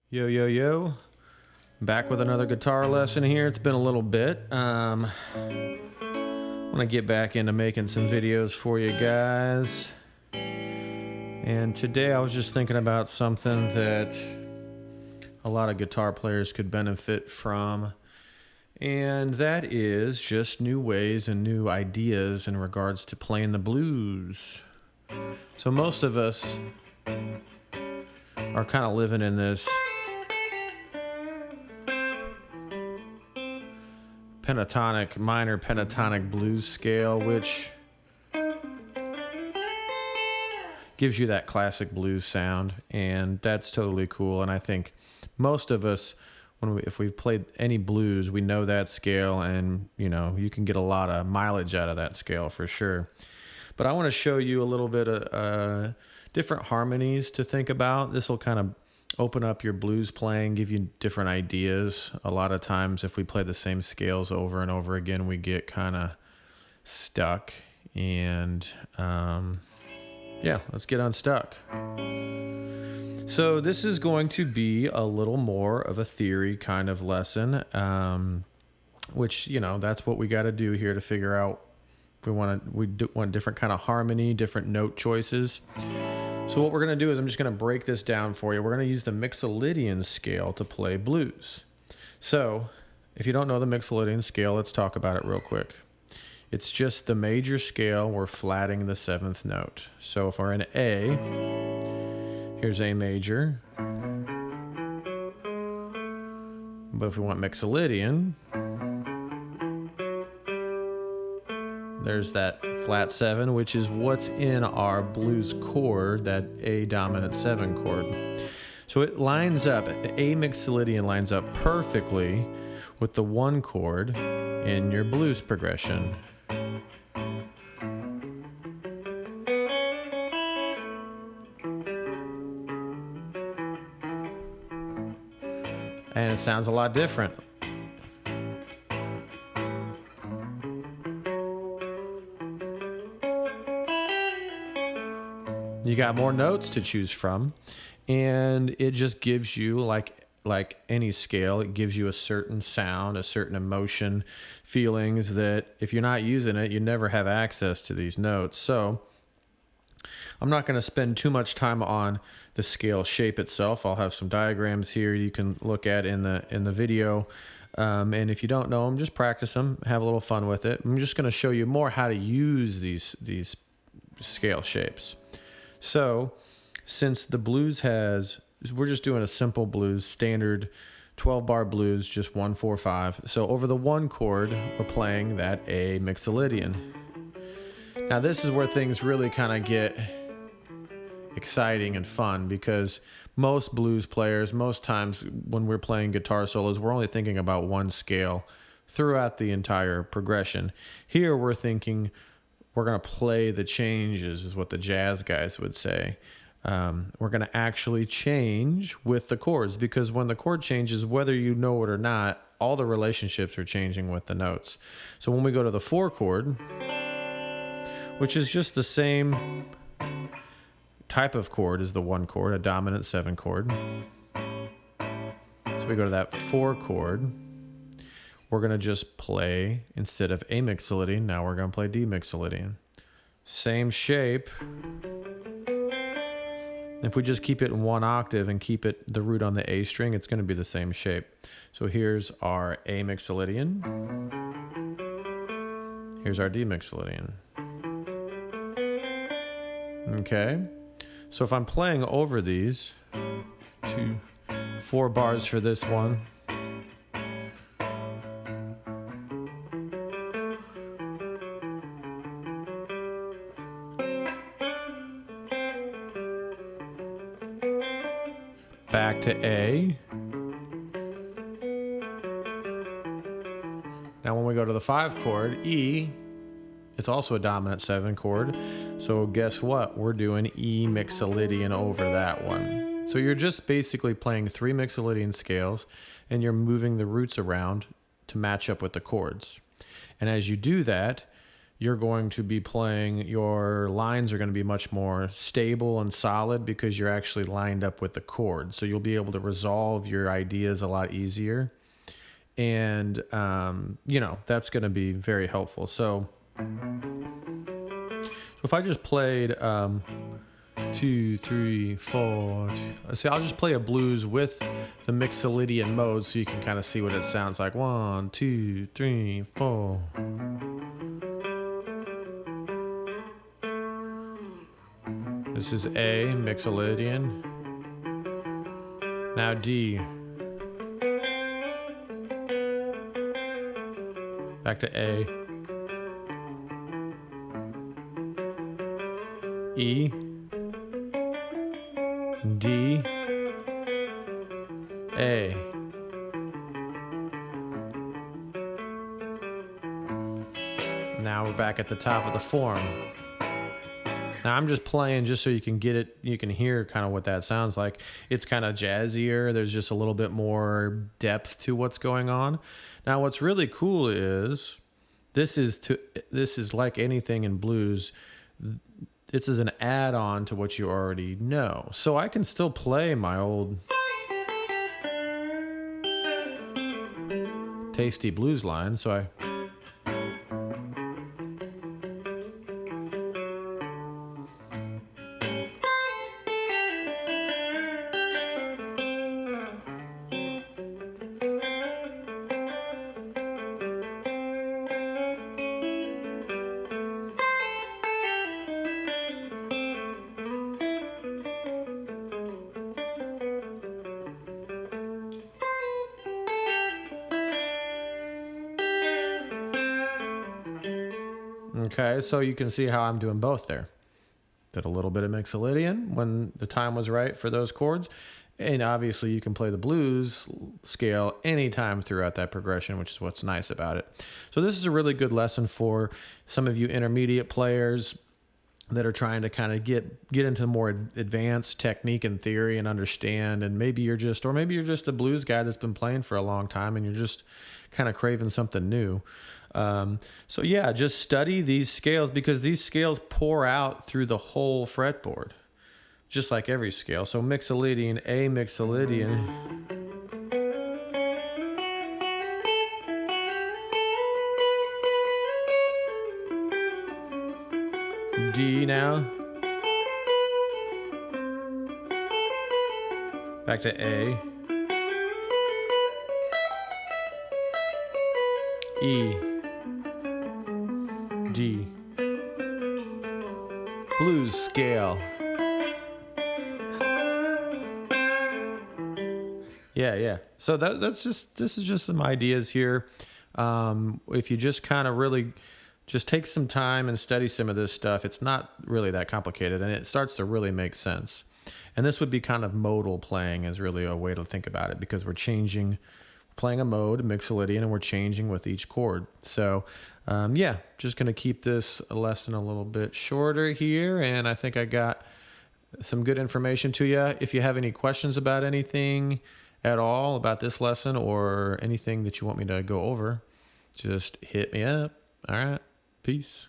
Yo, yo, yo. Back with another guitar lesson here. It's been a little bit. I want to get back into making some videos for you guys. And today I was just thinking about something that a lot of guitar players could benefit from. And that is just new ways and new ideas in regards to playing the blues. So most of us are kind of living in this pentatonic, minor pentatonic blues scale, which gives you that classic blues sound, and that's totally cool. And I think most of us, if we've played any blues, we know that scale, and you can get a lot of mileage out of that scale for sure. But I want to show you a little bit of different harmonies to think about. This will kind of open up your blues playing, give you different ideas. A lot of times if we play the same scales over and over again, we get kind of stuck. And yeah, let's get unstuck. So this is going to be a little more of a theory kind of lesson, which, that's what we got to do here to figure out if we want different kind of harmony, different note choices. So what we're going to do is I'm just going to break this down for you. We're going to use the Mixolydian scale to play blues. So if you don't know the Mixolydian scale, let's talk about it real quick. It's just the major scale. We're flatting the seventh note. So if we're in A, here's A major. But if we want Mixolydian, there's that flat 7, which is what's in our blues chord, that A dominant 7 chord. So it lines up, the A Mixolydian lines up perfectly with the 1 chord in your blues progression. And it sounds a lot different. You got more notes to choose from, and it just gives you, like any scale, it gives you a certain sound, a certain emotion, feelings that if you're not using it, you never have access to these notes. So I'm not going to spend too much time on the scale shape itself. I'll have some diagrams here you can look at in the video. And if you don't know them, just practice them, have a little fun with it. I'm just going to show you more how to use these scale shapes. So since the blues we're just doing a simple blues, standard 12-bar blues, just 1, 4, 5. So over the 1 chord, we're playing that A Mixolydian. Now this is where things really kind of get exciting and fun, because most blues players, most times when we're playing guitar solos, we're only thinking about one scale throughout the entire progression. Here we're thinking we're going to play the changes, is what the jazz guys would say. We're going to actually change with the chords, because when the chord changes, whether you know it or not, all the relationships are changing with the notes. So when we go to the 4 chord, which is just the same type of chord as the 1 chord, a dominant 7 chord. So we go to that 4 chord. We're going to just play, instead of A Mixolydian, now we're going to play D Mixolydian. Same shape. If we just keep it in 1 octave and keep the root on the A string, it's going to be the same shape. So here's our A Mixolydian. Here's our D Mixolydian. Okay. So if I'm playing over these, 4 bars for this one. Back to A. Now when we go to the 5 chord, E, it's also a dominant 7 chord. So guess what? We're doing E Mixolydian over that one. So you're just basically playing 3 Mixolydian scales, and you're moving the roots around to match up with the chords. And as you do that, you're going to be playing, your lines are going to be much more stable and solid because you're actually lined up with the chord. So you'll be able to resolve your ideas a lot easier. And, you know, that's going to be very helpful. So if I just played 2, 3, 4, see, I'll just play a blues with the Mixolydian mode so you can kind of see what it sounds like. 1, 2, 3, 4. This is A, Mixolydian. Now D. Back to A. E. D. A. Now we're back at the top of the form. Now I'm just playing just so you can get it, you can hear kind of what that sounds like. It's kind of jazzier. There's just a little bit more depth to what's going on. Now what's really cool is this is like anything in blues. This is an add-on to what you already know. So I can still play my old tasty blues line. So I okay, so you can see how I'm doing both there. Did a little bit of Mixolydian when the time was right for those chords. And obviously you can play the blues scale anytime throughout that progression, which is what's nice about it. So this is a really good lesson for some of you intermediate players that are trying to kind of get into more advanced technique and theory and understand. And maybe you're just a blues guy that's been playing for a long time and you're just kind of craving something new. So yeah, just study these scales because these scales pour out through the whole fretboard, just like every scale. So Mixolydian, A Mixolydian. D now. Back to A. E. D. Blues scale. Yeah. So this is just some ideas here. If you just kind of really just take some time and study some of this stuff, it's not really that complicated and it starts to really make sense. And this would be kind of modal playing is really a way to think about it because we're playing a mode, Mixolydian, and we're changing with each chord. So yeah, just going to keep this lesson a little bit shorter here. And I think I got some good information to you. If you have any questions about anything at all about this lesson or anything that you want me to go over, just hit me up. All right. Peace.